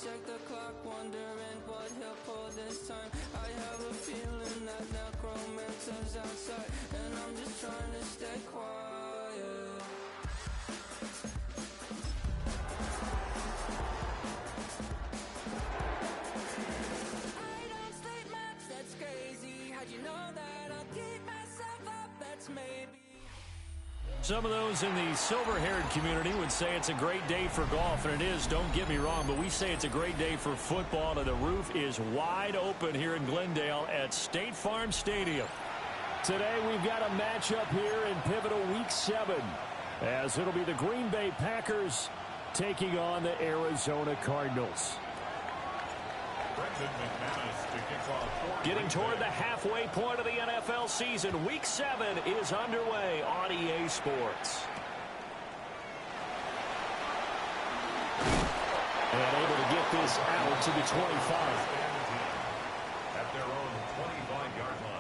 check the clock, wondering what he'll pull this time. I have a feeling that necromancer's outside, and I'm just trying to stay quiet. I don't sleep much, that's crazy. How'd you know that? I'll keep myself up, that's maybe. Some of those in the silver-haired community would say it's a great day for golf, and it is, don't get me wrong, but we say it's a great day for football, and the roof is wide open here in Glendale at State Farm Stadium. Today we've got a matchup here in pivotal Week 7, as it'll be the Green Bay Packers taking on the Arizona Cardinals. Getting toward the halfway point of the NFL season, Week 7 is underway on EA Sports. And able to get this out to the 25. At their own 25-yard line.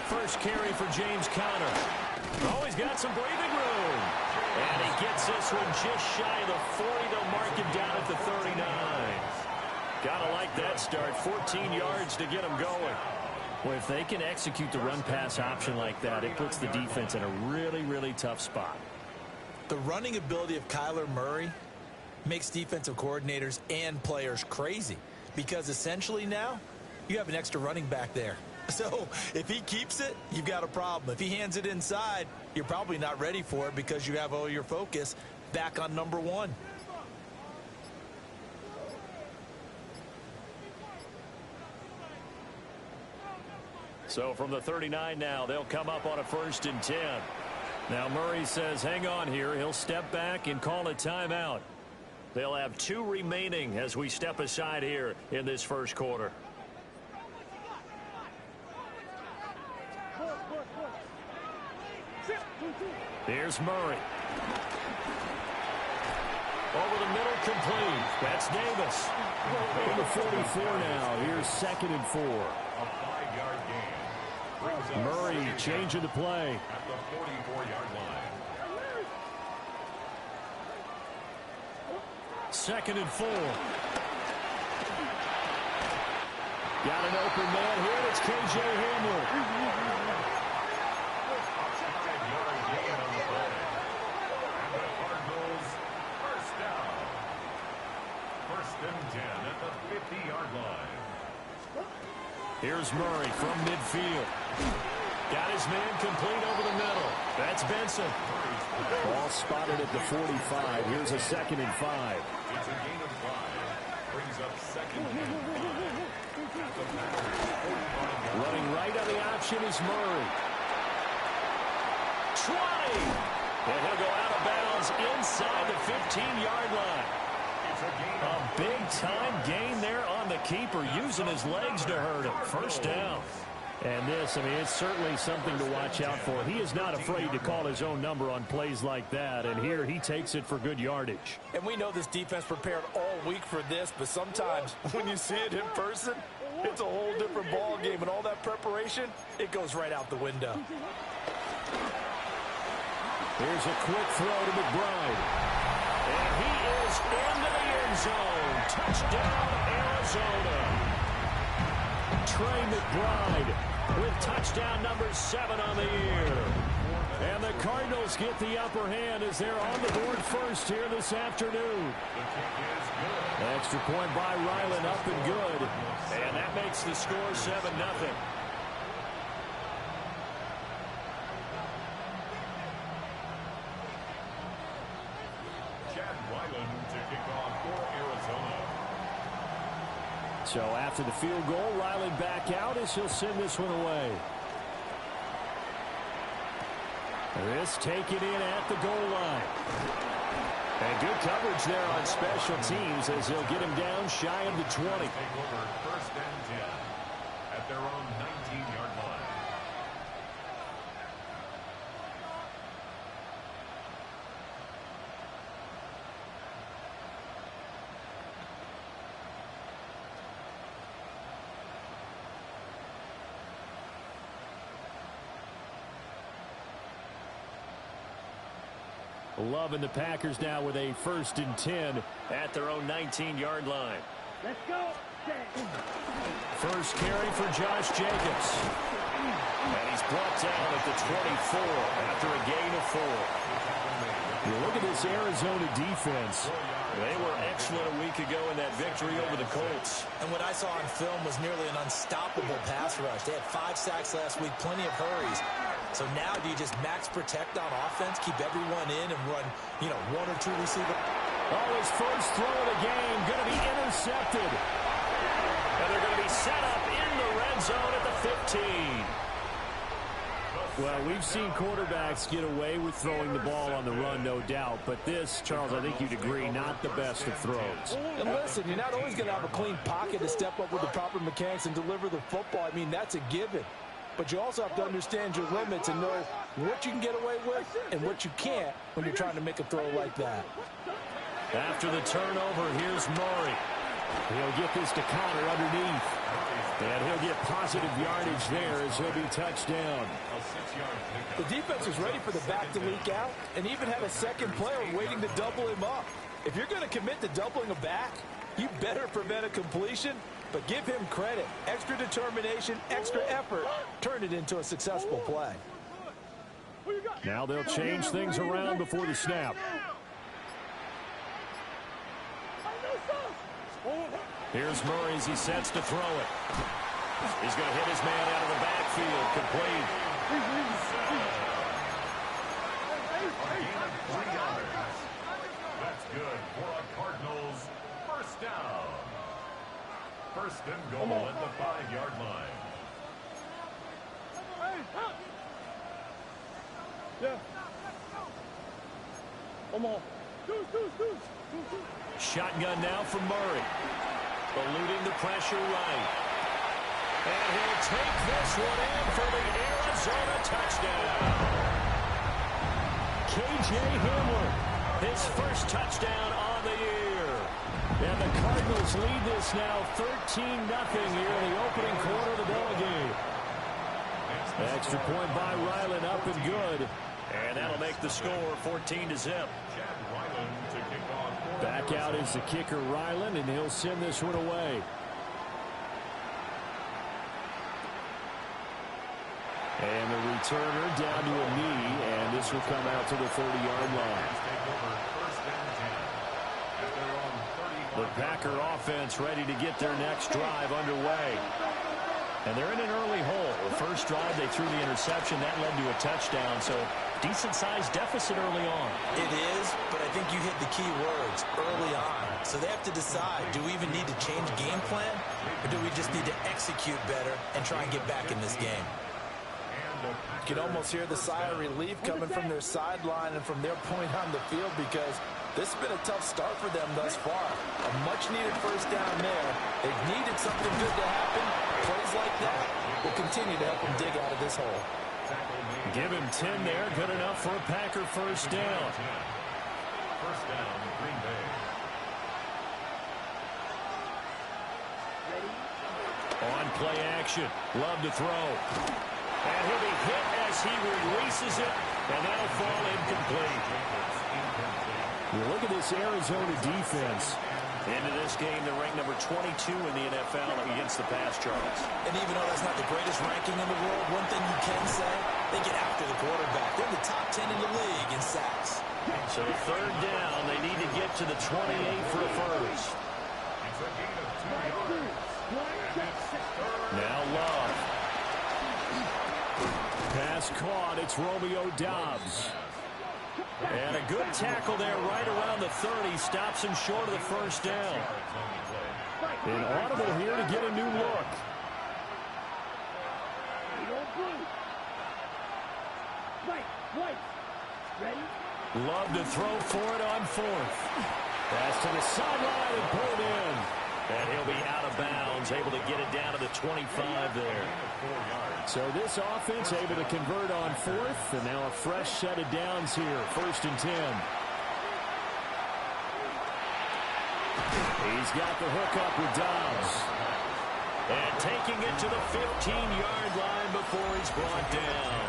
First carry for James Conner. Oh, he's got some breathing room. And he gets this one just shy of the 40. They'll mark him down at the 39. Gotta like that start. 14 yards to get him going. Well, if they can execute the run-pass option like that, it puts the defense in a really, really tough spot. The running ability of Kyler Murray makes defensive coordinators and players crazy, because essentially now you have an extra running back there. So if he keeps it, you've got a problem. If he hands it inside, you're probably not ready for it because you have all your focus back on number one. So from the 39 now, they'll come up on a 1st and 10. Now Murray says, hang on here. He'll step back and call a timeout. They'll have 2 remaining as we step aside here in this first quarter. Here's Murray. Over the middle, complete. That's Davis. Over 44 now. Here's 2nd and 4. A 5-yard gain. Murray changing the play. At the 44-yard line. 2nd and 4. Got an open man here. It's K.J. Hamler. Here's Murray from midfield. Got his man complete over the middle. That's Benson. Ball spotted at the 45. Here's a 2nd and 5. It's a gain of 5. Brings up 2nd and 5. Running right on the option is Murray. 20. And he'll go out of bounds inside the 15-yard line. A big-time gain there on the keeper, using his legs to hurt him. First down. And this, I mean, it's certainly something to watch out for. He is not afraid to call his own number on plays like that, and here he takes it for good yardage. And we know this defense prepared all week for this, but sometimes when you see it in person, it's a whole different ball game, and all that preparation, it goes right out the window. Here's a quick throw to McBride. And he is into the end zone. Touchdown, Arizona. Trey McBride with touchdown number 7 on the year. And the Cardinals get the upper hand as they're on the board first here this afternoon. Extra point by Ryland, up and good. And that makes the score 7-0. So after the field goal, Ryland back out as he'll send this one away. This taken in at the goal line. And good coverage there on special teams as they'll get him down shy of the 20. Take over first and 10 at their own 19-yard line. Loving the Packers now with a 1st and 10 at their own 19-yard line. Let's go. First carry for Josh Jacobs. And he's brought down at the 24 after a gain of 4. You look at this Arizona defense. They were excellent a week ago in that victory over the Colts. And what I saw on film was nearly an unstoppable pass rush. They had 5 sacks last week, plenty of hurries. So now do you just max protect on offense, keep everyone in, and run, 1 or 2 receiver? Oh, his first throw of the game going to be intercepted. And they're going to be set up in the red zone at the 15. Well, we've seen quarterbacks get away with throwing the ball on the run, no doubt. But this, Charles, I think you'd agree, not the best of throws. And listen, you're not always going to have a clean pocket to step up with the proper mechanics and deliver the football. I mean, that's a given. But you also have to understand your limits and know what you can get away with and what you can't when you're trying to make a throw like that. After the turnover, here's Murray. He'll get this to counter underneath. And he'll get positive yardage there as he'll be touched down. The defense was ready for the back to leak out and even had a second player waiting to double him up. If you're going to commit to doubling a back, you better prevent a completion. But give him credit. Extra determination, extra effort. Turn it into a successful play. Now they'll change things around before the snap. Here's Murray as he sets to throw it. He's going to hit his man out of the backfield. Complete. That's good for a Cardinals first down. First and goal at the 5-yard line. Yeah. Come on. Shotgun now from Murray. Eluding the pressure right. And he'll take this one in for the Arizona touchdown. K.J. Hamler, his first touchdown on the year. And the Cardinals lead this now 13-0 here in the opening quarter of the ball game. Extra point by Ryland, up and good. And that'll make the score 14-0. Back out is the kicker, Ryland, and he'll send this one away. And the returner down to a knee, and this will come out to the 30-yard line. The Packer offense ready to get their next drive underway. And they're in an early hole. The first drive, they threw the interception. That led to a touchdown. So decent-sized deficit early on. It is, but I think you hit the key words, early on. So they have to decide, do we even need to change game plan? Or do we just need to execute better and try and get back in this game? You can almost hear the sigh of relief coming from their sideline and from their point on the field because this has been a tough start for them thus far. A much-needed first down there. They've needed something good to happen. Plays like that will continue to help them dig out of this hole. Give him 10 there. Good enough for a Packer first down. First down, Green Bay. On play action. Love to throw. And he'll be hit as he releases it. And that'll fall incomplete. You look at this Arizona defense. Into this game, they're ranked number 22 in the NFL against the pass, Charles. And even though that's not the greatest ranking in the world, one thing you can say, they get after the quarterback. They're in the top 10 in the league in sacks. So third down, they need to get to the 28 for a first. It's a gain of 2 yards. Now Love. Pass caught. It's Romeo Doubs. And a good tackle there right around the 30. Stops him short of the first down. An audible here to get a new look. Right. Love to throw for it on fourth. Pass to the sideline and pulled in. And he'll be out of bounds, able to get it down to the 25 there. So this offense able to convert on fourth, and now a fresh set of downs here, 1st and 10. He's got the hook up with Dobbs. And taking it to the 15-yard line before he's brought down.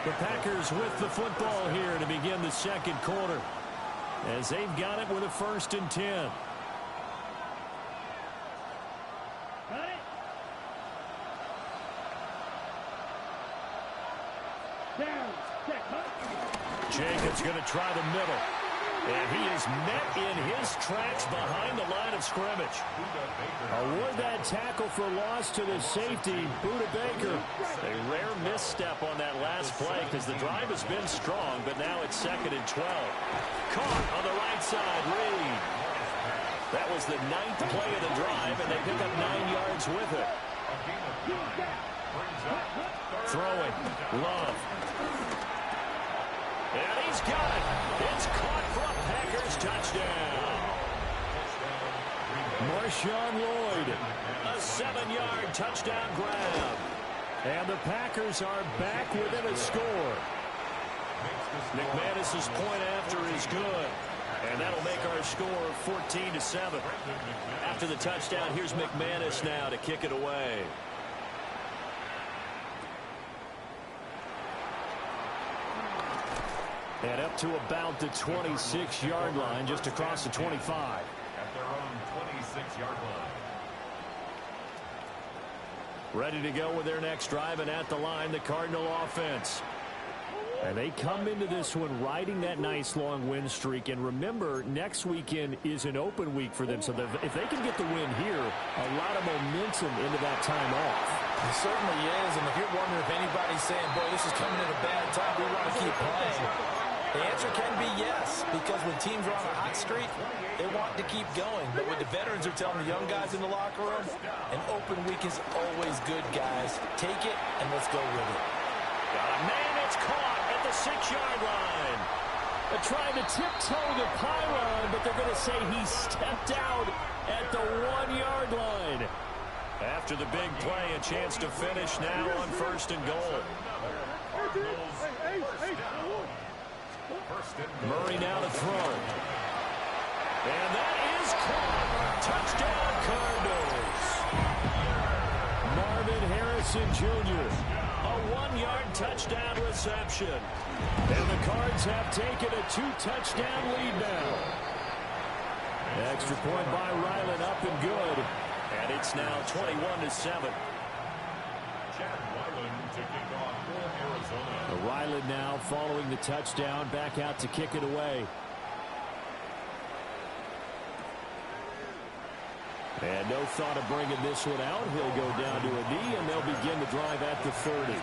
The Packers with the football here to begin the second quarter, as they've got it with a 1st and 10. Jacobs going to try the middle. And he is met in his tracks behind the line of scrimmage. Award that tackle for loss to the safety, Buda Baker. A rare misstep on that last play because the drive has been strong, but now it's 2nd and 12. Caught on the right side, Reed. That was the 9th play of the drive, and they pick up 9 yards with it. Throwing, Love. And he's got it. It's caught for a Packers touchdown. Marshawn Lloyd, a 7-yard touchdown grab. And the Packers are back within a score. McManus's point after is good. And that'll make our score 14-7. After the touchdown, here's McManus now to kick it away. And up to about the 26-yard line, just across the 25. At their own 26-yard line. Ready to go with their next drive, and at the line, the Cardinal offense. And they come into this one riding that nice long win streak. And remember, next weekend is an open week for them. So if they can get the win here, a lot of momentum into that time off. It certainly is. And if you're wondering if anybody's saying, boy, this is coming at a bad time, we want to keep playing, the answer can be yes, because when teams are on a hot streak, they want to keep going. But what the veterans are telling the young guys in the locker room, an open week is always good, guys. Take it, and let's go with it. Got a man, it's caught at the 6-yard line. They're trying to tiptoe the pylon, but they're going to say he stepped out at the 1-yard line. After the big play, a chance to finish now on 1st and goal. Murray now to throw. And that is caught. Touchdown, Cardinals. Marvin Harrison Jr., a 1-yard touchdown reception. And the Cards have taken a 2-touchdown lead now. Extra point by Ryland, up and good. And it's now 21-7. Ryland now following the touchdown, back out to kick it away. And no thought of bringing this one out. He'll go down to a knee, and they'll begin the drive at the 30.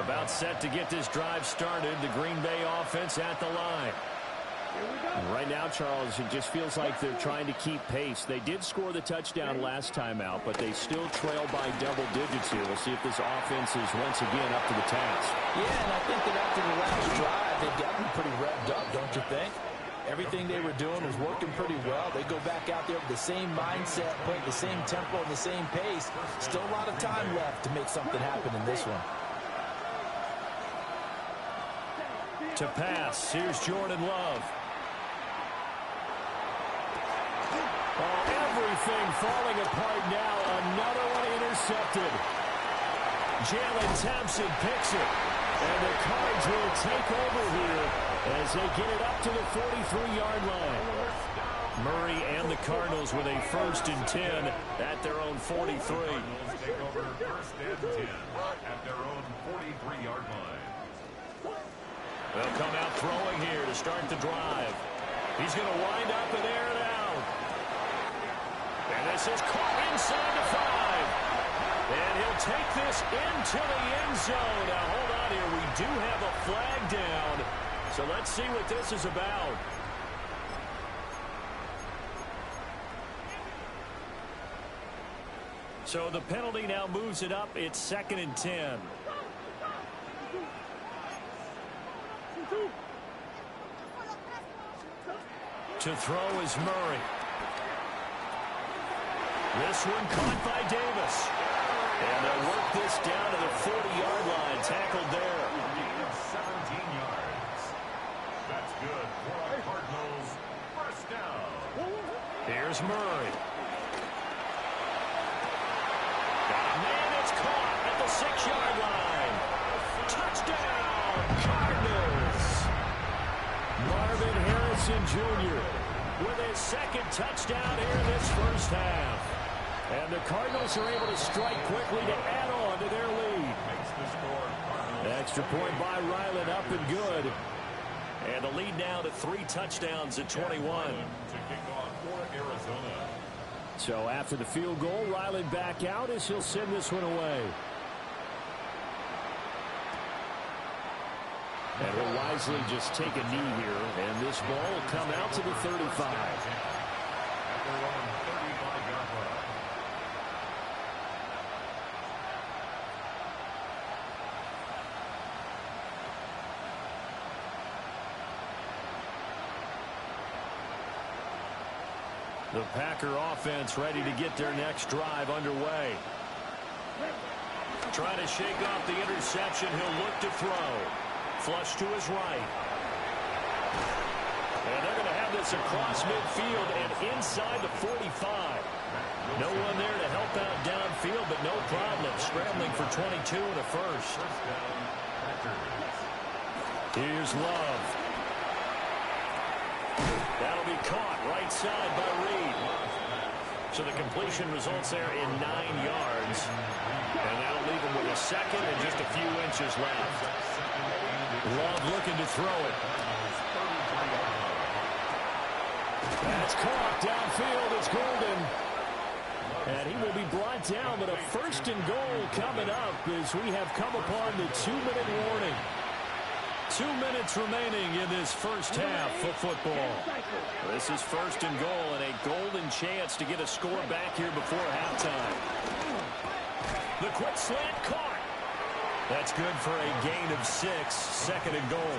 About set to get this drive started. The Green Bay offense at the line. And right now, Charles, it just feels like they're trying to keep pace. They did score the touchdown last time out, but they still trail by double digits here. We'll see if this offense is once again up to the task. Yeah, and I think that after the last drive, they've got them pretty revved up, don't you think? Everything they were doing was working pretty well. They go back out there with the same mindset, playing the same tempo and the same pace. Still a lot of time left to make something happen in this one. To pass, here's Jordan Love. Oh, everything falling apart now. Another one intercepted. Jalen Thompson picks it. And the Cards will take over here as they get it up to the 43-yard line. Murray and the Cardinals with a 1st and 10 at their own 43. Take over 1st and 10 at their own 43-yard line. They'll come out throwing here to start the drive. He's going to wind up and air it out. And this is caught inside the 5. And he'll take this into the end zone. Now, hold on here. We do have a flag down. So let's see what this is about. So the penalty now moves it up. It's 2nd and 10. To throw is Murray. This one caught by Davis. And they'll work this down to the 40-yard line. Tackled there. 17 yards. That's good for our Cardinals. First down. Here's Murray. Got a man that's caught at the 6-yard line. Touchdown, Cardinals. Marvin Harrison Jr. with his second touchdown here in this first half. And the Cardinals are able to strike quickly to add on to their lead. Extra point by Ryland, up and good. And the lead now to 3 touchdowns at 21. To kick off for Arizona. So after the field goal, Ryland back out as he'll send this one away. And he'll wisely just take a knee here, and this ball will come out to the 35. At their own 35-yard line. The Packer offense ready to get their next drive underway. Trying to shake off the interception, he'll look to throw. Flush to his right. And they're going to have this across midfield and inside the 45. No one there to help out downfield, but no problem. Scrambling for 22 and a first. Here's Love. That'll be caught right side by Reed. So the completion results there in 9 yards. And that'll leave him with a second and just a few inches left. Love looking to throw it. That's caught downfield. It's Golden. And he will be brought down, but a first and goal coming up as we have come upon the 2-minute warning. 2 minutes remaining in this first half of football. This is first and goal and a golden chance to get a score back here before halftime. The quick slant caught. That's good for a gain of 6, second and goal.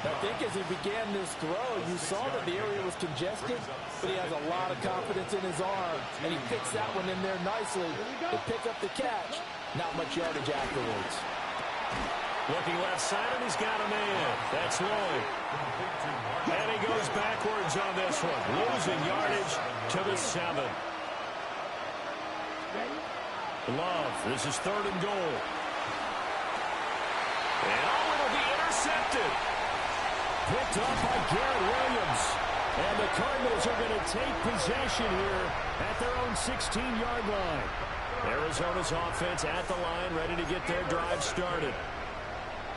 I think as he began this throw, you saw that the area was congested, but he has a lot of confidence in his arm, and he fixed that one in there nicely to pick up the catch. Not much yardage afterwards. Looking left side, and he's got a man. That's Lloyd. And he goes backwards on this one, losing yardage to the 7. Love, this is third and goal. And oh, it'll be intercepted. Picked up by Garrett Williams. And the Cardinals are going to take possession here at their own 16-yard line. Arizona's offense at the line, ready to get their drive started.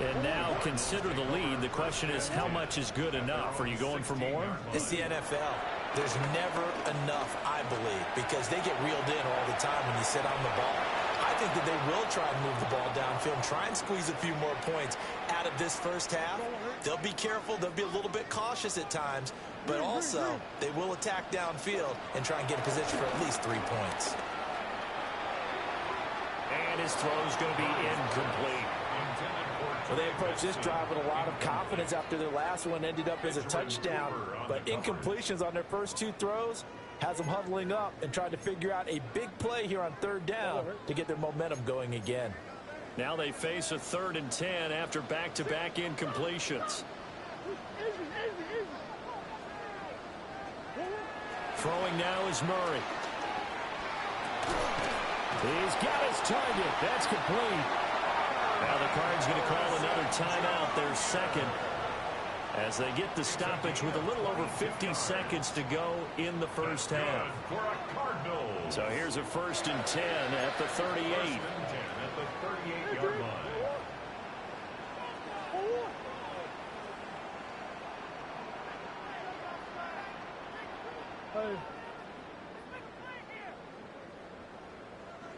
And now consider the lead. The question is, how much is good enough? Are you going for more? It's the NFL. There's never enough, I believe, because they get reeled in all the time when you sit on the ball. I think that they will try and move the ball downfield and try and squeeze a few more points out of this first half. They'll be careful. They'll be a little bit cautious at times, but also they will attack downfield and try and get a position for at least 3 points. And his throw is going to be incomplete. Well, they approached this drive with a lot of confidence after their last one ended up as a touchdown. But incompletions on their first 2 throws has them huddling up and trying to figure out a big play here on third down to get their momentum going again. Now they face a 3rd and 10 after back-to-back incompletions. Throwing now is Murray. He's got his target. That's complete. Now the Cards going to call another timeout, their second, as they get the stoppage with a little over 50 seconds to go in the first half. So here's a 1st and 10 at the 38. 1st and 10 at the 38-yard line.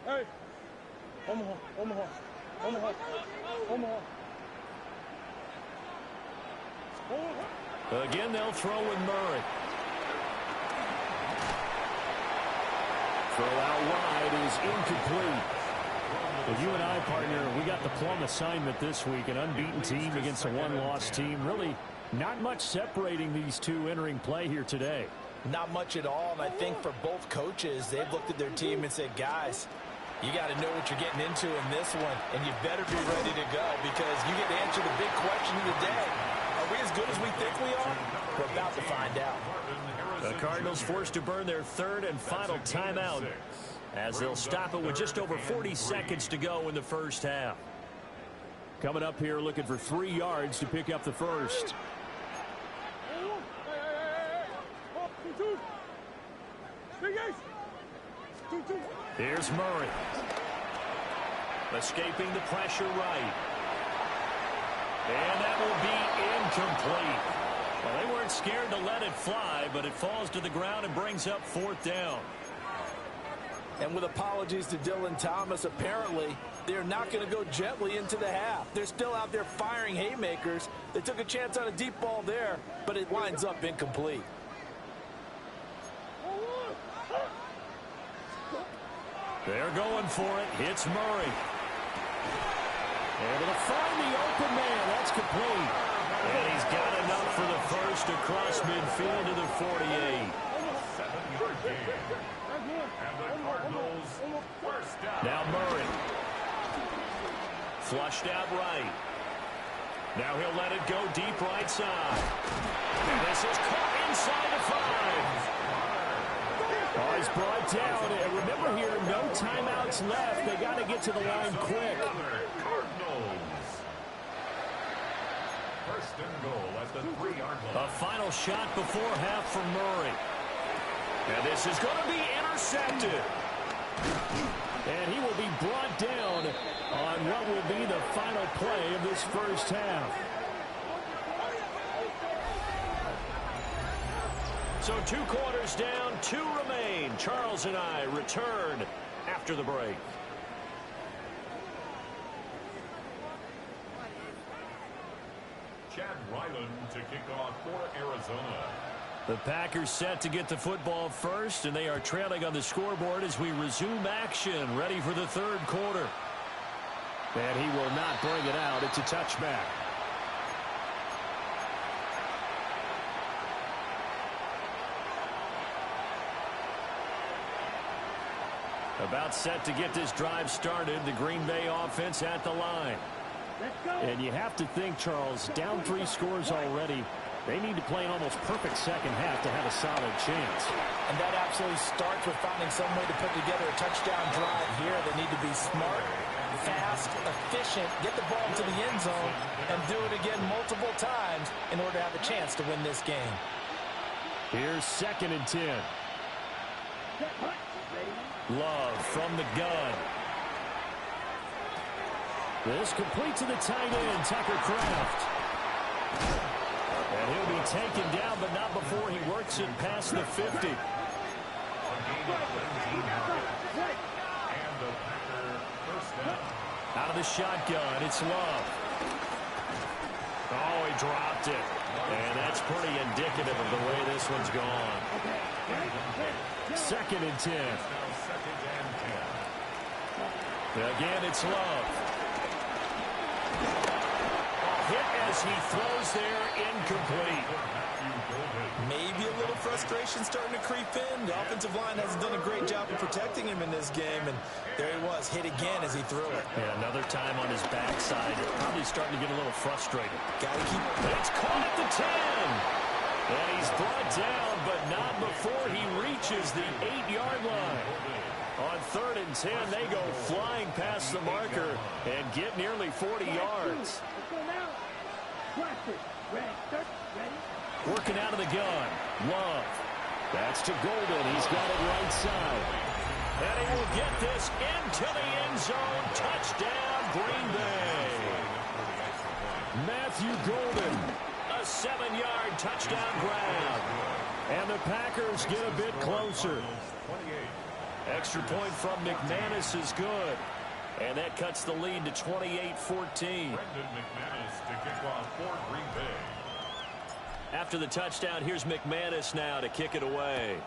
Hey, Omaha, Omaha, Omaha, Omaha. Again, they'll throw with Murray. Throw out wide is incomplete. Well, you and I, partner, we got the plum assignment this week. An unbeaten team against a one-loss team. Really not much separating these two entering play here today. Not much at all, and I think for both coaches, they've looked at their team and said, guys, you got to know what you're getting into in this one, and you better be ready to go because you get to answer the big question of the day. Are we as good as we think we are? We're about to find out. The Cardinals forced to burn their third and final timeout as they'll stop it with just over 40 seconds to go in the first half. Coming up here looking for 3 yards to pick up the first. Here's Murray. Escaping the pressure right. And that will be incomplete. Well, they weren't scared to let it fly, but it falls to the ground and brings up 4th down. And with apologies to Dylan Thomas, apparently they're not going to go gently into the half. They're still out there firing haymakers. They took a chance on a deep ball there, but it winds up incomplete. They're going for it. Hits Murray. Able to find the open man. That's complete. And he's got enough for the first across midfield to the 48. 7-yard gain. And the Cardinals first down. Now Murray. Flushed out right. Now he'll let it go deep right side. And this is caught inside the 5. Oh, he's brought down. And remember here, no timeouts left. They got to get to the line quick. Cardinals. First and goal at the 3-yard line. A final shot before half from Murray. And this is going to be intercepted. And he will be brought down on what will be the final play of this first half. So 2 quarters down, 2 remain. Charles and I return after the break. Chad Ryland to kick off for Arizona. The Packers set to get the football first, and they are trailing on the scoreboard as we resume action, ready for the 3rd quarter. And he will not bring it out. It's a touchback. About set to get this drive started. The Green Bay offense at the line. And you have to think, Charles, down 3 scores already. They need to play an almost perfect second half to have a solid chance. And that absolutely starts with finding some way to put together a touchdown drive here. They need to be smart, fast, efficient, get the ball to the end zone, and do it again multiple times in order to have a chance to win this game. Here's 2nd and 10. Love from the gun. This complete to the tight end, Tucker Kraft. And he'll be taken down, but not before he works it past the 50. Out of the shotgun, it's Love. Oh, he dropped it. And that's pretty indicative of the way this one's gone. 2nd and 10. Again, it's Love. Hit as he throws there, incomplete. Maybe a little frustration starting to creep in. The offensive line hasn't done a great job of protecting him in this game, and there he was, hit again as he threw it. Yeah, another time on his backside. Probably starting to get a little frustrated. Got to keep. It's caught at the 10. And he's brought down, but not before he reaches the 8-yard line. On 3rd and 10, they go flying past the marker and get nearly 40 yards. Working out of the gun. Love. That's to Golden. He's got it right side. And he will get this into the end zone. Touchdown, Green Bay. Matthew Golden. A 7-yard touchdown grab. And the Packers get a bit closer. Extra point from McManus is good. And that cuts the lead to 28-14. Brendan McManus to kick off for Green Bay. After the touchdown, here's McManus now to kick it away.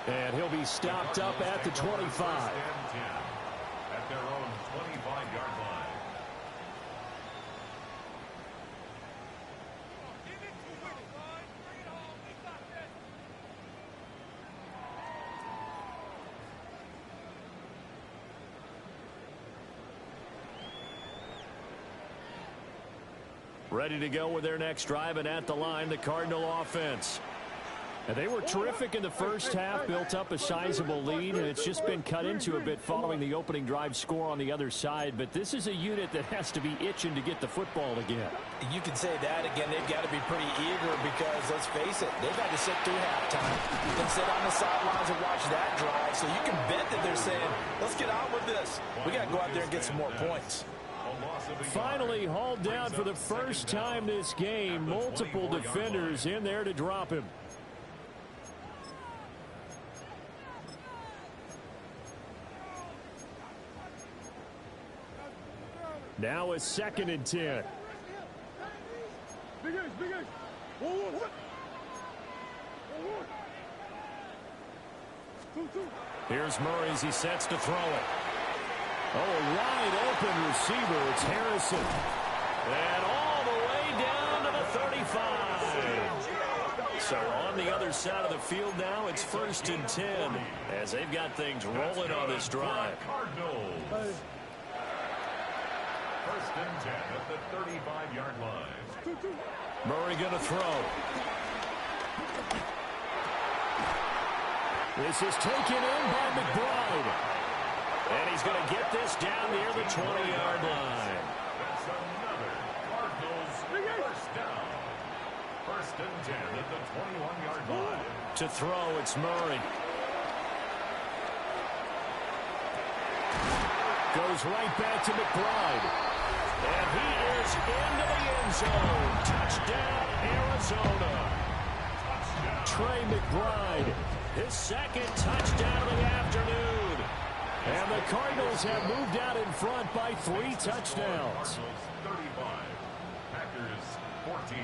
And he'll be stopped up at the 25. At their own 25-yard line. Ready to go with their next drive, and at the line, the Cardinal offense. And they were terrific in the first half, built up a sizable lead, and it's just been cut into a bit following the opening drive score on the other side. But this is a unit that has to be itching to get the football again. You can say that again. They've got to be pretty eager because, let's face it, they've had to sit through halftime and sit on the sidelines and watch that drive. So you can bet that they're saying, let's get on with this. We got to go out there and get some more points. Finally hauled down for the first time this game. Multiple defenders in there to drop him. Now it's 2nd and 10. Here's Murray as he sets to throw it. Oh, a wide open receiver. It's Harrison. And all the way down to the 35. So on the other side of the field now, it's 1st and 10 as they've got things rolling on this drive. Cardinals. 1st and 10 at the 35-yard line. Murray going to throw. This is taken in by McBride. And he's going to get this down near the 20-yard line. That's another Cardinals first down. 1st and 10 at the 21-yard line. To throw, it's Murray. Goes right back to McBride. And he is into the end zone. Touchdown, Arizona. Trey McBride, his 2nd touchdown of the afternoon. And the Cardinals have moved out in front by 3 touchdowns. Cardinals 35, Packers 14.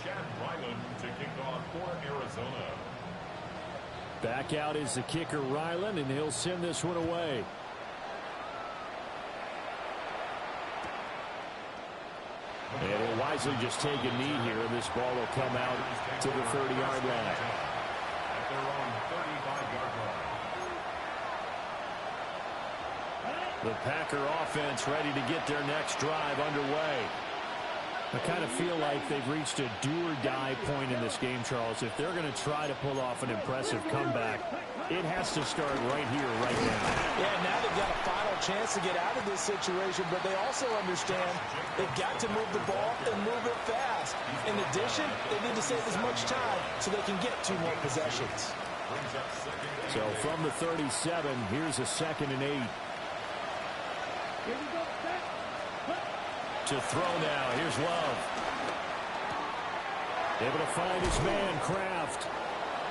Chad Ryland to kick off for Arizona. Back out is the kicker Ryland, and he'll send this one away. And he'll wisely just take a knee here, and this ball will come out to the 30-yard line. At their own 35-yard line. The Packer offense ready to get their next drive underway. I kind of feel like they've reached a do-or-die point in this game, Charles. If they're going to try to pull off an impressive comeback, it has to start right here, right now. Yeah, now they've got a final chance to get out of this situation, but they also understand they've got to move the ball and move it fast. In addition, they need to save as much time so they can get 2 more possessions. So from the 37, here's a 2nd and 8. To throw now, here's Love. Able to find his man, Kraft.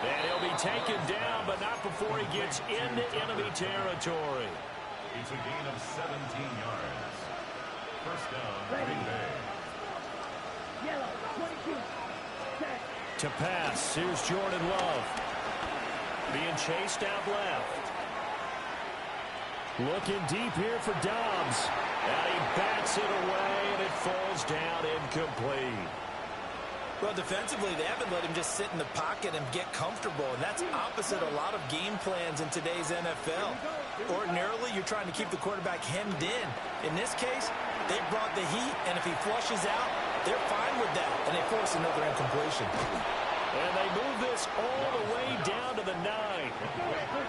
And he'll be taken down, but not before he gets into enemy territory. It's a gain of 17 yards. First down, Green Bay. To pass, here's Jordan Love. Being chased out left. Looking deep here for Dobbs. And he bats it away, and it falls down incomplete. Well, defensively, they haven't let him just sit in the pocket and get comfortable, and that's opposite a lot of game plans in today's NFL. Ordinarily, you're trying to keep the quarterback hemmed in. In this case, they brought the heat, and if he flushes out, they're fine with that, and they force another incompletion. And they move this all the way down to the 9.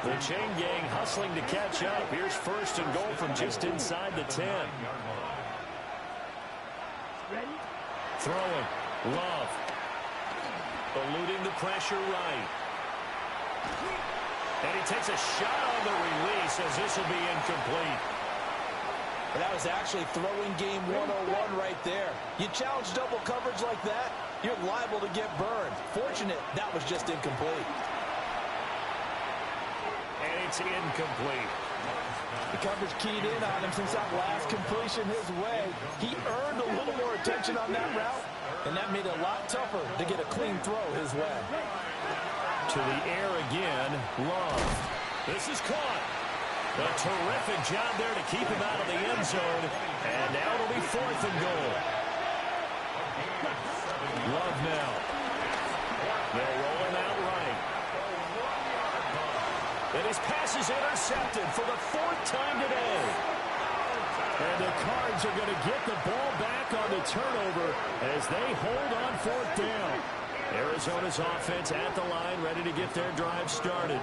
The chain gang hustling to catch up. Here's 1st and goal from just inside the 10. Throwing. Love. Eluding the pressure right. And he takes a shot on the release as this will be incomplete. That was actually throwing game 101 right there. You challenge double coverage like that, you're liable to get burned. Fortunate, that was just incomplete. And it's incomplete. The coverage keyed in on him since that last completion his way. He earned a little more attention on that route, and that made it a lot tougher to get a clean throw his way. To the air again, Love. This is caught. A terrific job there to keep him out of the end zone. And now it'll be 4th and goal. Love now. They'll roll him out right. And his pass is intercepted for the 4th time today. And the Cards are going to get the ball back on the turnover as they hold on 4th down. Arizona's offense at the line, ready to get their drive started.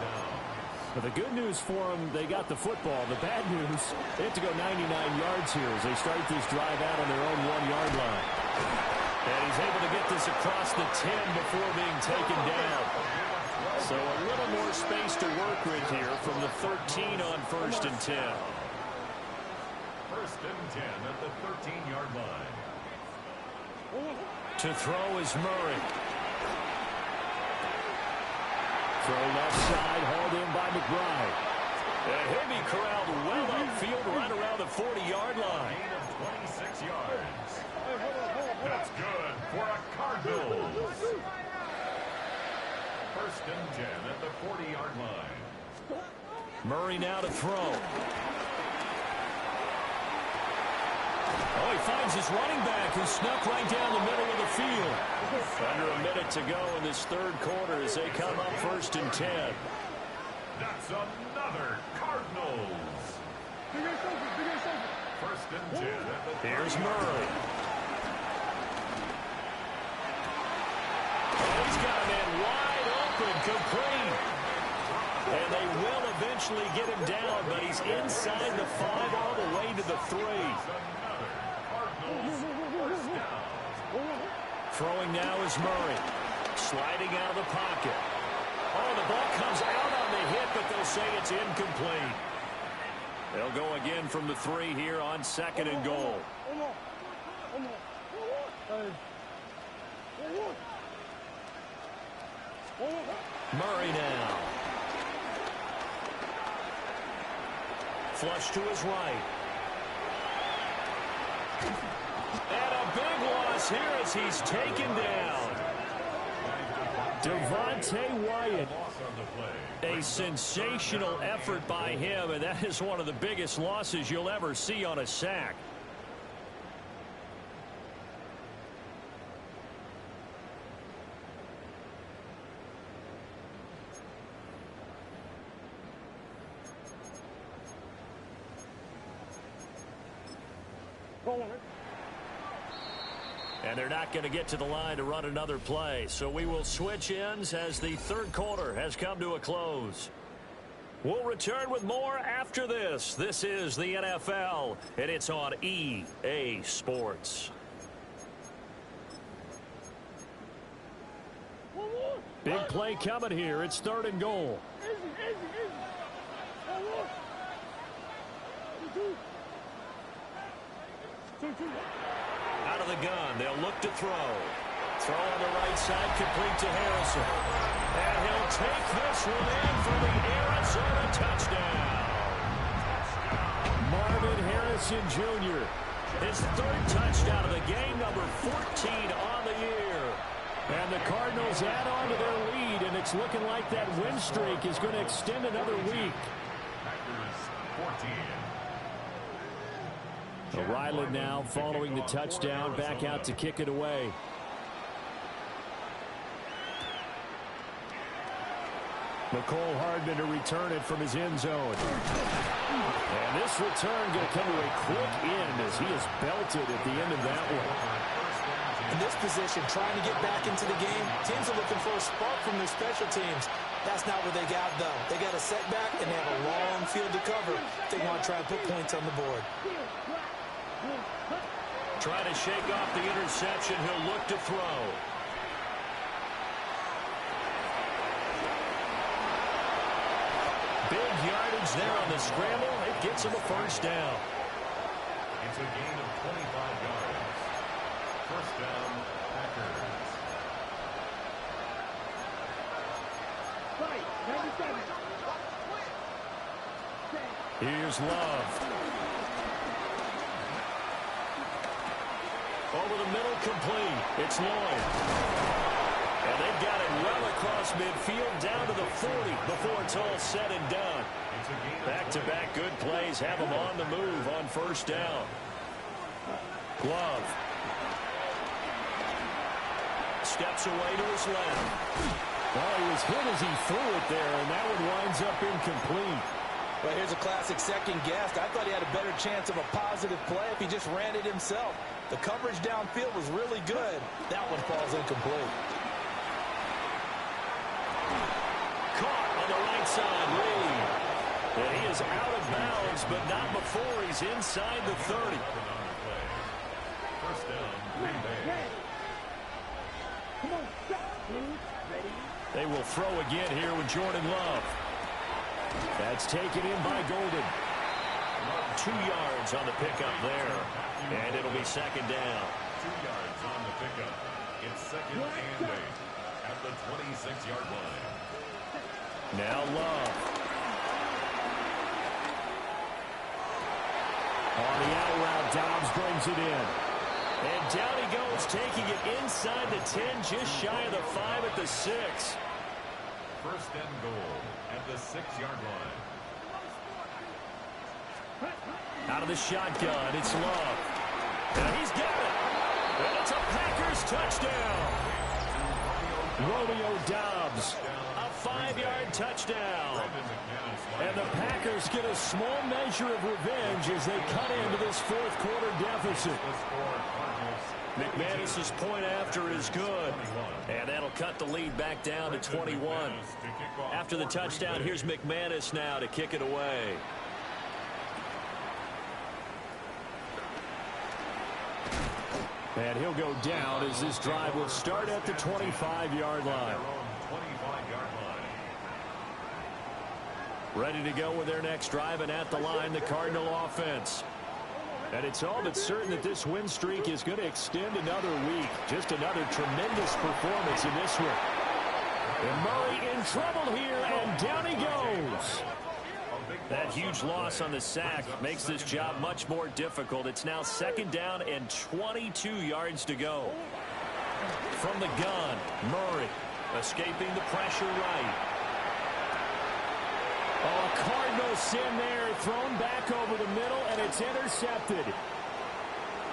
But the good news for them, they got the football. The bad news, they have to go 99 yards here as they start this drive out on their own 1-yard line. And he's able to get this across the 10 before being taken down. So a little more space to work with here from the 13 on 1st and 10. 1st and 10 at the 13-yard line. To throw is Murray. Throw left side, hauled in by McBride. And he'll be corralled well upfield right around the 40-yard line. Gain of 26 yards. That's good for a Cardinals. 1st and 10 at the 40-yard line. Murray now to throw. Oh, he finds his running back who snuck right down the middle of the field. Under a minute to go in this 3rd quarter as they come up 1st and 10. That's another Cardinals. 1st and 10 at the Here's Murray. Oh, he's got a man wide open, complete. And they will eventually get him down, but he's inside the 5 all the way to the 3. Throwing now is Murray. Sliding out of the pocket. Oh, the ball comes out on the hit, but they'll say it's incomplete. They'll go again from the 3 here on 2nd and goal. Murray now. Flush to his right. And a big loss here as he's taken down. Devontae Wyatt. A sensational effort by him, and that is one of the biggest losses you'll ever see on a sack. And they're not going to get to the line to run another play. So we will switch ends as the 3rd quarter has come to a close. We'll return with more after this. This is the NFL, and it's on EA Sports. Big play coming here. It's 3rd and goal. Out of the gun, they'll look to throw. Throw on the right side, complete to Harrison. And he'll take this one in for the Arizona touchdown. Marvin Harrison Jr., his 3rd touchdown of the game, number 14 on the year. And the Cardinals add on to their lead, and it's looking like that win streak is going to extend another week. Ryland now following the touchdown, back out to kick it away. McCole Hardman to return it from his end zone. And this return going to come to a quick end as he is belted at the end of that one. In this position, trying to get back into the game, teams are looking for a spark from their special teams. That's not what they got, though. They got a setback, and they have a long field to cover. They want to try and put points on the board. Trying to shake off the interception. He'll look to throw. Big yardage there on the scramble. It gets him a 1st down. It's a gain of 25 yards. 1st down, Packers. Here's Love. Over the middle, complete. It's Lloyd. And they've got it well across midfield down to the 40 before it's all said and done. Back-to-back good plays have them on the move on first down. Glove. Steps away to his left. Well, he was hit as he threw it there, and that one winds up incomplete. Well, here's a classic second guess. I thought he had a better chance of a positive play if he just ran it himself. The coverage downfield was really good. That one falls incomplete. Caught on the right side, Lee. And he is out of bounds, but not before he's inside the 30. First down, Green Bay. They will throw again here with Jordan Love. That's taken in by Golden. 2 yards on the pickup there. And it'll be second down. 2 yards on the pickup. It's second and 8 at the 26-yard line. Now Love. On the out route, Dobbs brings it in. And down he goes, taking it inside the 10, just shy of the 5 at the 6. First and goal at the 6-yard line. Out of the shotgun, it's Love. And he's got it. And it's a Packers touchdown. Romeo Dobbs. A 5-yard touchdown. And the Packers get a small measure of revenge as they cut into this fourth quarter deficit. McManus's point after is good. And that'll cut the lead back down to 21. After the touchdown, here's McManus now to kick it away. And he'll go down as this drive will start at the 25-yard line. Ready to go with their next drive, and at the line, the Cardinal offense. And it's all but certain that this win streak is going to extend another week. Just another tremendous performance in this one. And Murray in trouble here, and down he goes. That huge loss on the sack makes this job much more difficult. It's now second down and 22 yards to go. From the gun, Murray escaping the pressure right. Oh, a Cardinal sin there, thrown back over the middle, and it's intercepted.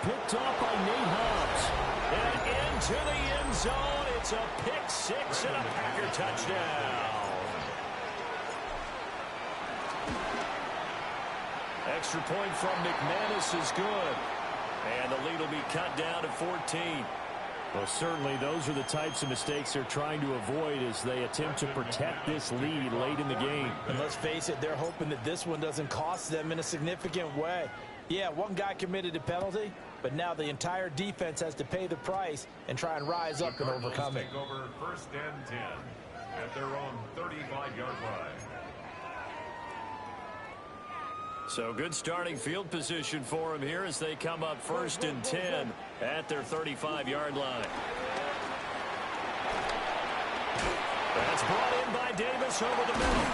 Picked off by Nate Hobbs. And into the end zone. It's a pick six and a Packer touchdown. Extra point from McManus is good. And the lead will be cut down to 14. Well, certainly those are the types of mistakes they're trying to avoid as they attempt to protect this lead late in the game. And let's face it, they're hoping that this one doesn't cost them in a significant way. Yeah, one guy committed a penalty, but now the entire defense has to pay the price and try and rise up and overcome it. Take over first and 10 at their own 35-yard line. So good starting field position for them here as they come up first and 10 at their 35-yard line. That's brought in by Davis over the middle.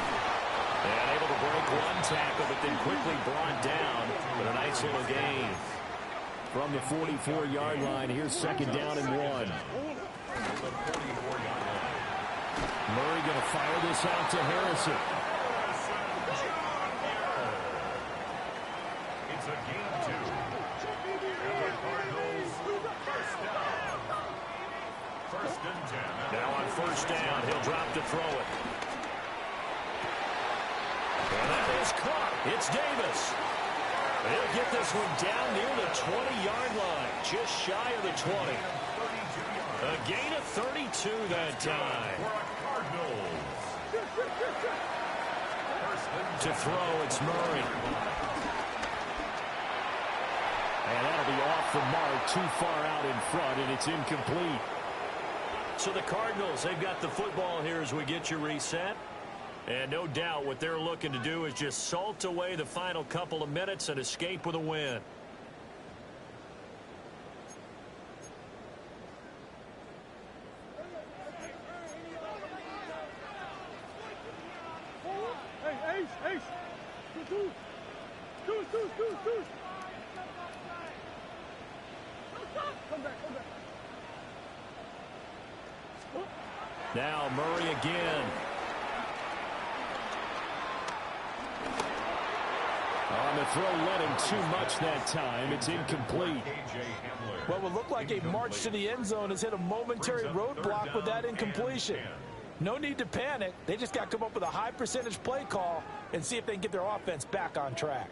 And able to break one tackle, but then quickly brought down with a nice little gain. From the 44-yard line, here's second down and 1. Murray going to fire this out to Harrison. It's a gain of 2. And the Cardinals first down. First and 10. Now on first down, he'll drop to throw it. And that is caught. It's Davis. He'll get this one down near the 20-yard line, just shy of the 20. A gain of 32 that time. To throw, it's Murray. And that'll be off the mark, too far out in front, and it's incomplete. So the Cardinals, they've got the football here as we get you reset. And no doubt what they're looking to do is just salt away the final couple of minutes and escape with a win. Hey, Ace! Two. Come back. Now Murray again. On the throw, led him too much that time. It's incomplete. What would look like a march to the end zone has hit a momentary roadblock with that incompletion. No need to panic. They just got to come up with a high percentage play call and see if they can get their offense back on track.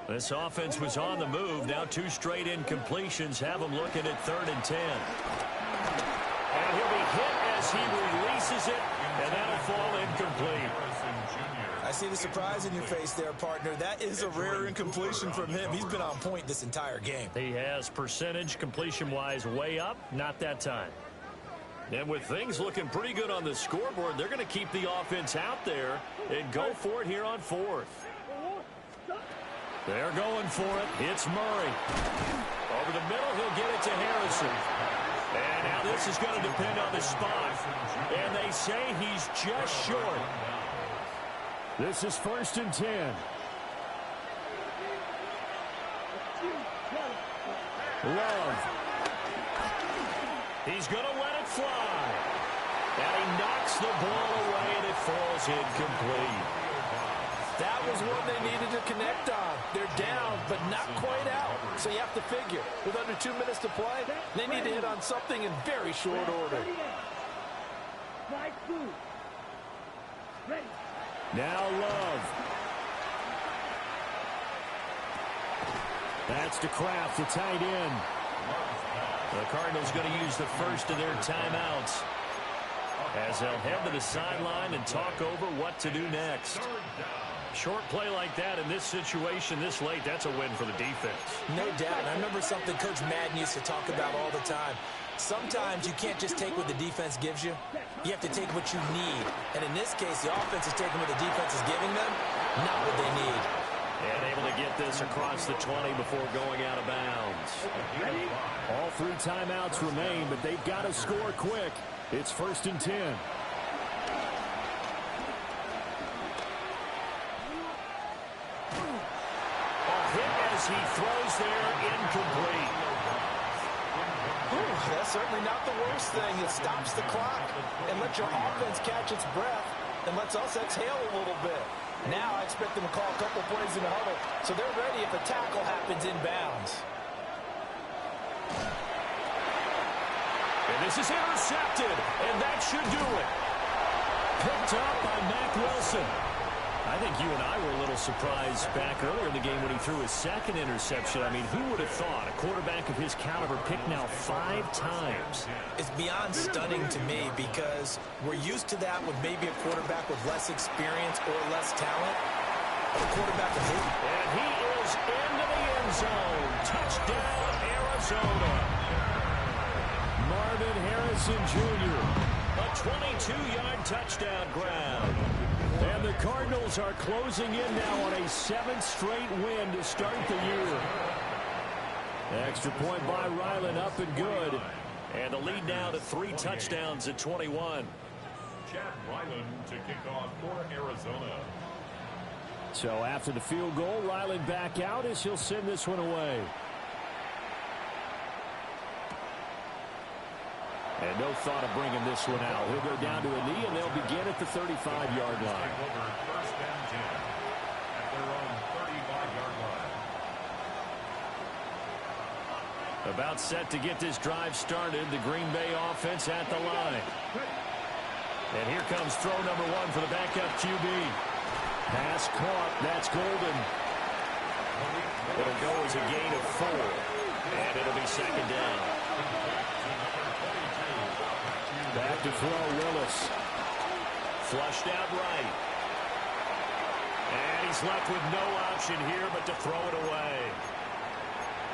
This offense was on the move. Now 2 straight incompletions have them looking at 3rd and 10. And he'll be hit as he releases it, and that'll fall incomplete. I see the surprise in your face there, partner. That is a rare incompletion from him. He's been on point this entire game. He has percentage completion-wise way up, not that time. And with things looking pretty good on the scoreboard, they're going to keep the offense out there and go for it here on 4th. They're going for it. It's Murray. Over the middle, he'll get it to Harrison. And now this is going to depend on the spot. And they say he's just short. This is 1st and 10. Love. He's going to let it fly. And he knocks the ball away, and it falls incomplete. That was one they needed to connect on. They're down, but not quite out. So you have to figure, with under 2 minutes to play, they need to hit on something in very short order. Now Love. That's to Kraft, the tight end. The Cardinals going to use the first of their timeouts as they'll head to the sideline and talk over what to do next. Short play like that in this situation this late, that's a win for the defense. No doubt. I remember something Coach Madden used to talk about all the time. Sometimes you can't just take what the defense gives you. You have to take what you need. And in this case, the offense is taking what the defense is giving them, not what they need. And able to get this across the 20 before going out of bounds. All 3 timeouts remain, but they've got to score quick. It's 1st and 10. He throws there, incomplete. That's certainly not the worst thing. It stops the clock and lets your offense catch its breath and lets us exhale a little bit. Now I expect them to call a couple plays in the huddle so they're ready if a tackle happens inbounds. And this is intercepted, and that should do it. Picked up by Mack Wilson. I think you and I were a little surprised back earlier in the game when he threw his 2nd interception. I mean, who would have thought a quarterback of his caliber picked now 5 times? It's beyond stunning to me because we're used to that with maybe a quarterback with less experience or less talent. A quarterback of his. And he is into the end zone. Touchdown, Arizona. Marvin Harrison Jr. A 22-yard touchdown grab. And the Cardinals are closing in now on a 7th straight win to start the year. Extra point by Ryland, up and good. And the lead now to 3 touchdowns at 21. Chad Ryland to kick off for Arizona. So after the field goal, Ryland back out as he'll send this one away. And no thought of bringing this one out. He'll go down to a knee, and they'll begin at the 35-yard line. Over 1st and 10 at their own 35-yard line. About set to get this drive started. The Green Bay offense at the line. And here comes throw number 1 for the backup QB. Pass caught. That's Golden. It'll go as a gain of 4. And it'll be 2nd down. Back to throw, Willis. Flushed out right. And he's left with no option here but to throw it away.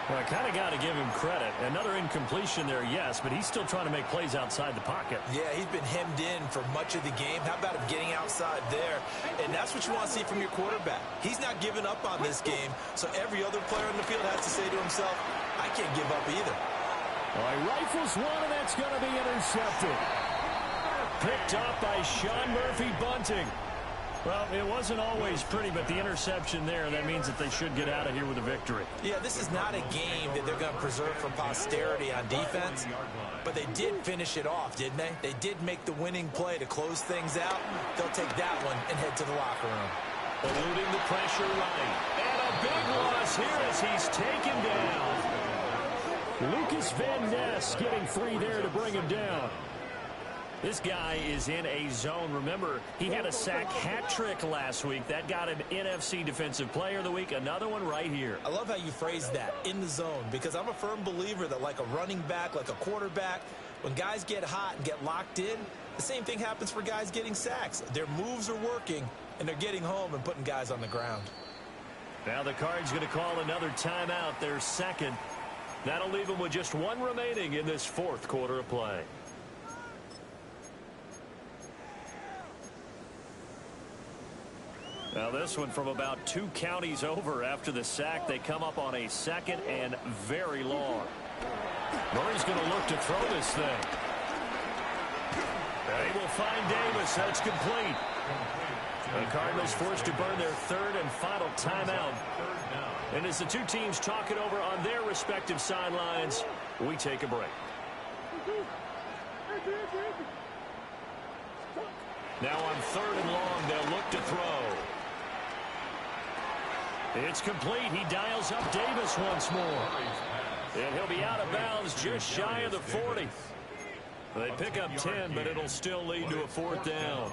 Well, I kind of got to give him credit. Another incompletion there, yes, but he's still trying to make plays outside the pocket. Yeah, he's been hemmed in for much of the game. How about him getting outside there? And that's what you want to see from your quarterback. He's not giving up on this game, so every other player on the field has to say to himself, I can't give up either. All right, rifles one, and that's going to be intercepted. Picked up by Sean Murphy Bunting. Well, it wasn't always pretty, but the interception there, that means that they should get out of here with a victory. Yeah, this is not a game that they're going to preserve for posterity on defense, But they did finish it off, didn't they? They did make the winning play to close things out. They'll take that one and head to the locker room. Eluding the pressure right. And a big loss here as he's taken down. Lucas Van Ness getting 3 there to bring him down. This guy is in a zone. Remember, he had a sack hat trick last week. That got him NFC Defensive Player of the Week. Another one right here. I love how you phrased that, in the zone, because I'm a firm believer that like a running back, like a quarterback, when guys get hot and get locked in, the same thing happens for guys getting sacks. Their moves are working, and they're getting home and putting guys on the ground. Now the Cards going to call another timeout, their second. That'll leave them with just one remaining in this fourth quarter of play. Now this one from about 2 counties over after the sack. They come up on a second and very long. Murray's going to look to throw this thing. They will find Davis. That's complete. The Cardinals forced to burn their third and final timeout. And as the two teams talk it over on their respective sidelines, we take a break. Now on third and long, they'll look to throw. It's complete. He dials up Davis once more. And he'll be out of bounds just shy of the 40. They pick up 10, but it'll still lead to a fourth down.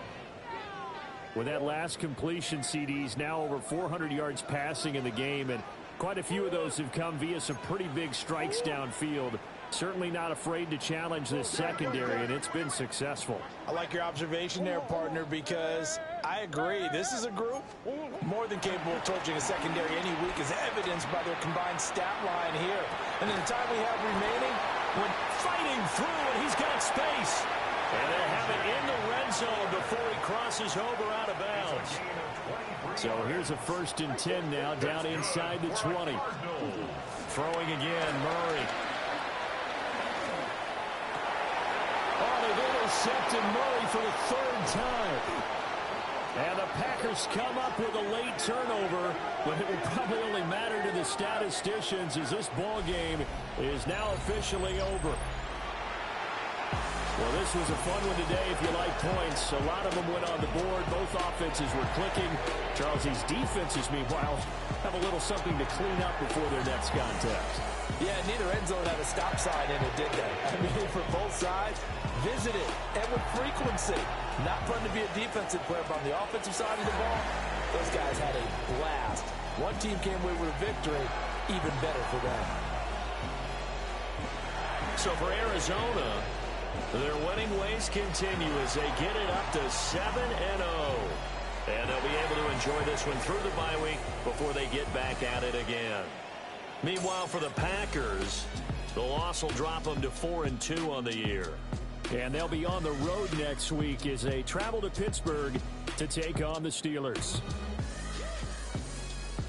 With that last completion, CD's now over 400 yards passing in the game, and quite a few of those have come via some pretty big strikes downfield. Certainly not afraid to challenge this secondary, and it's been successful. I like your observation there, partner, because I agree. This is a group more than capable of torching a secondary any week, as evidenced by their combined stat line here. And in the time we have remaining, when fighting through, and he's got space. And they have it in the red zone before he crosses over out of bounds. So here's a 1st and 10 now, down inside the 20. Throwing again, Murray. Oh, they've intercepted Murray for the 3rd time. And the Packers come up with a late turnover, but it will probably only matter to the statisticians as this ball game is now officially over. Well, this was a fun one today if you like points. A lot of them went on the board. Both offenses were clicking. Charles, these defenses, meanwhile, have a little something to clean up before their next contest. yeah, neither end zone had a stop sign in it, did they? I mean, for both sides, visited and with frequency. Not fun to be a defensive player, but on the offensive side of the ball, those guys had a blast. One team came away with a victory, even better for them. So for Arizona, their winning ways continue as they get it up to 7-0. And they'll be able to enjoy this one through the bye week before they get back at it again. Meanwhile, for the Packers, the loss will drop them to 4-2 on the year. And they'll be on the road next week as they travel to Pittsburgh to take on the Steelers.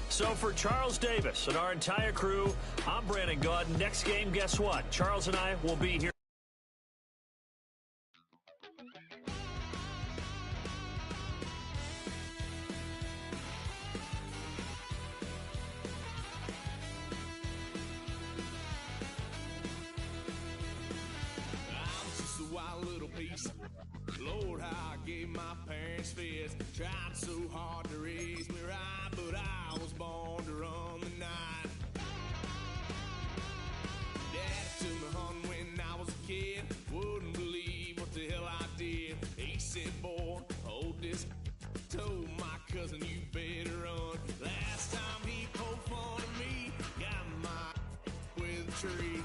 So for Charles Davis and our entire crew, I'm Brandon Gaudin. Next game, guess what? Charles and I will be here. Lord, how I gave my parents fits. Tried so hard to raise me right, but I was born to run the night. Daddy took me hunting when I was a kid. Wouldn't believe what the hell I did. He said, boy, hold this. Told my cousin, you better run. Last time he poked fun at me, got my with a tree.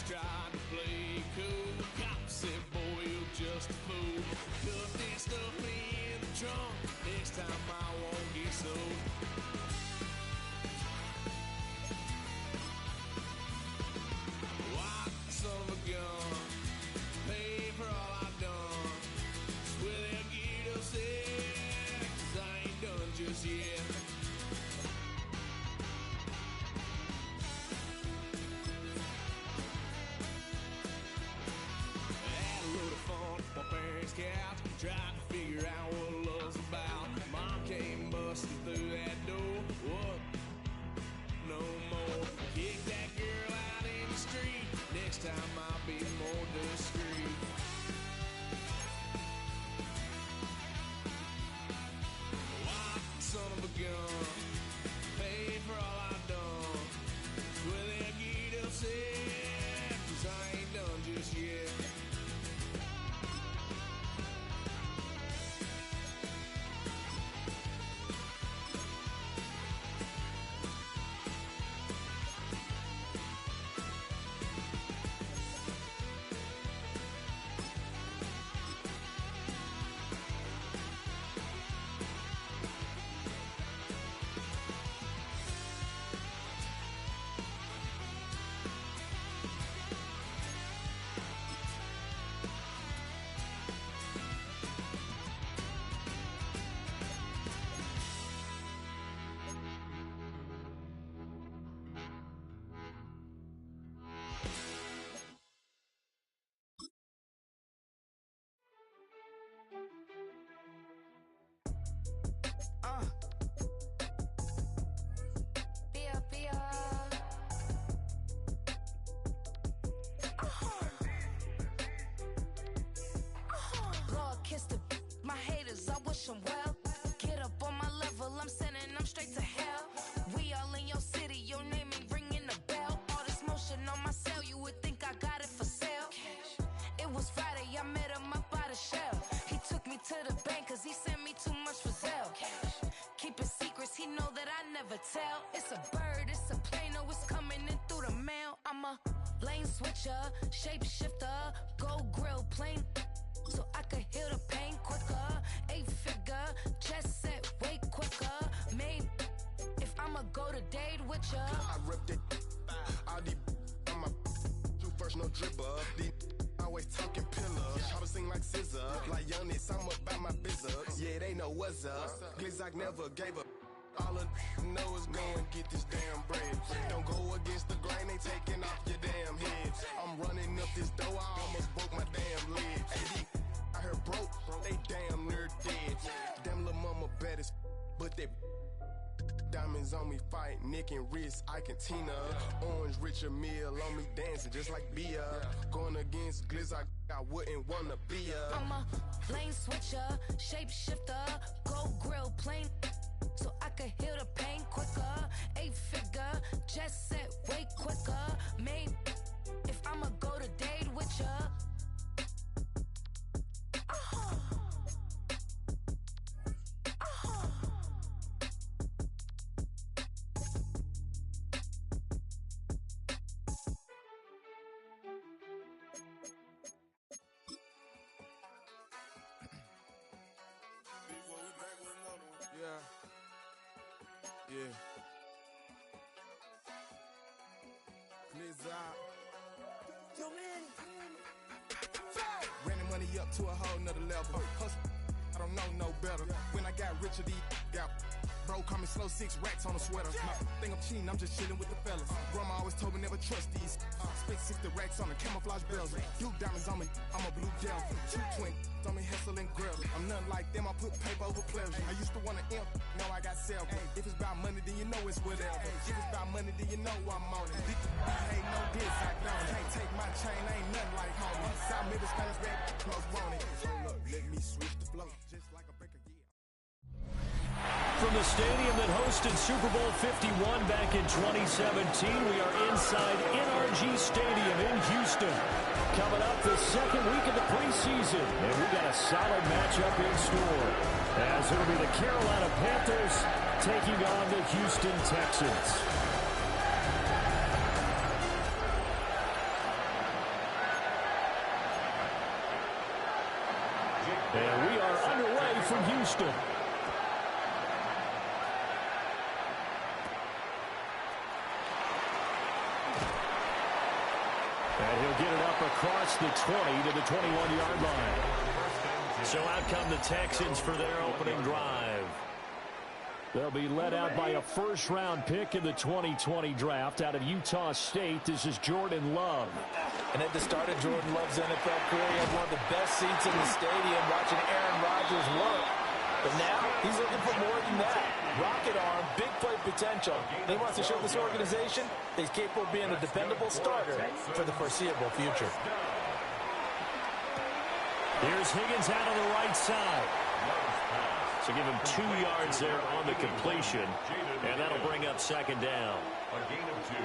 Tried to play cool. Cop said, boy, you're just a fool. Cut this stuff in the trunk. Next time I won't get sold. White son of a gun. Pay for all I've done. them well. Get up on my level, I'm sending them straight to hell. We all in your city, your name ain't ringing the bell. All this motion on my cell, you would think I got it for sale. It was Friday, I met him up by the shell. He took me to the bank cause he sent me too much for Zelle. Keeping secrets, he know that I never tell. It's a bird, it's a plane, oh, it's coming in through the mail. I'm a lane switcher, shapeshifter, go grill plane, so I could heal the pain quicker. 8-figure, chest set way quicker. Maybe if I'ma go to date with ya. I rip that all these on my you first no dribble. These always talking pillars. Try to sing like scissor. Like youngest, I'm about my business. Yeah, they know what's up. Glizak never gave up. All of know is go and get this damn bread. Don't go against the grain, they taking off your damn head. I'm running up this door, I almost broke my damn leg. AD, I heard broke, they damn near dead. Damn little mama bad as but they diamonds on me fight, neck and wrist, I can Tina. Orange Richard Mill on me dancing just like Bia. Going against Glizak, I wouldn't wanna be a. I'm a lane switcher, shapeshifter, go grill plane, so I could heal the pain quicker. 8-figure, just set way quicker. Maybe if I'ma go to date with ya. Yeah. Glizak. Running money up to a whole nother level. Hustle, I don't know no better. When I got richer, these got bro call me slow 6 racks on a sweater. My think I'm cheating, I'm just chilling with the fellas. Grandma always told me never trust these. Spent 60 racks on the camouflage bells. Blue diamonds on me, I'm a blue gel. 220 on me, Hessel and Grill. I'm nothing like them, I put paper over pleasure. I used to want to imp, now I got self. If it's about money, then you know it's whatever. If it's about money, then you know I'm on it. Ain't no diss, I don't. Can't take my chain, ain't nothing like homie. South Middle Spanish red, close on it. So look, let me switch the flow, just like a breaker, yeah. From the stadium that hosted Super Bowl 51 back in 2017, we are inside NRG Stadium in Houston. Coming up the second week of the preseason, and we got a solid matchup in store, as it'll be the Carolina Panthers taking on the Houston Texans. And we are underway from Houston. And he'll get it up across the 20 to the 21-yard line. So out come the Texans for their opening drive. They'll be led out by a first-round pick in the 2020 draft out of Utah State. This is Jordan Love. And at the start of Jordan Love's NFL career, he had one of the best seats in the stadium watching Aaron Rodgers work. But now he's looking for more than that. Rocket arm, big play potential. He wants to show this organization that he's capable of being a dependable starter for the foreseeable future. Here's Higgins out on the right side. So give him 2 yards there on the completion, and that'll bring up second down. A gain of 2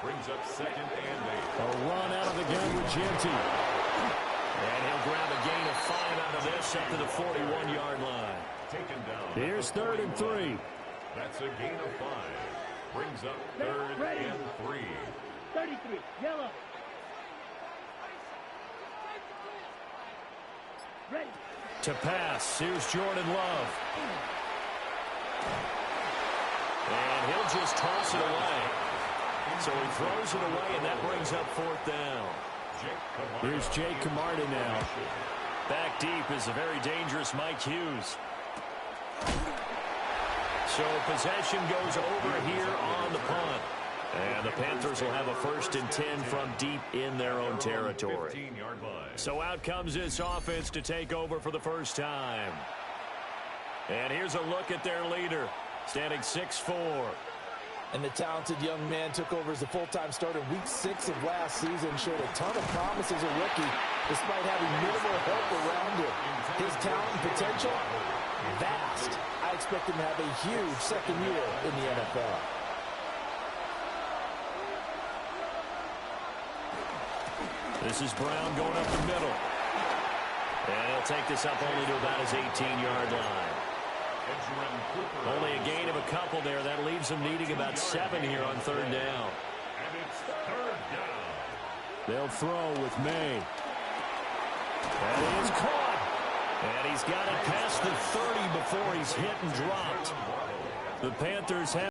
brings up second and 8. A run out of the gun with Genty. And he'll grab a gain of 5 out of this up to the 41-yard line. Taken down. Here's 3rd and 3. That's a gain of 5. Brings up 3rd and 3. 33, yellow. Ready. To pass, here's Jordan Love. And he'll just toss it away. So he throws it away, and that brings up 4th down. Here's Jake Camarda now. Back deep is a very dangerous Mike Hughes. So possession goes over here on the punt. And the Panthers will have a 1st and 10 from deep in their own territory. So out comes this offense to take over for the first time. And here's a look at their leader, standing 6'4". And the talented young man took over as a full-time starter week 6 of last season, showed a ton of promise as a rookie, despite having minimal help around him. His talent and potential, vast. I expect him to have a huge second year in the NFL. This is Brown going up the middle. And he'll take this up only to about his 18-yard line. Only a gain of a couple there. That leaves him needing about 7 here on third down. And it's third down. They'll throw with May. And it is caught. And he's got it past the 30 before he's hit and dropped. The Panthers have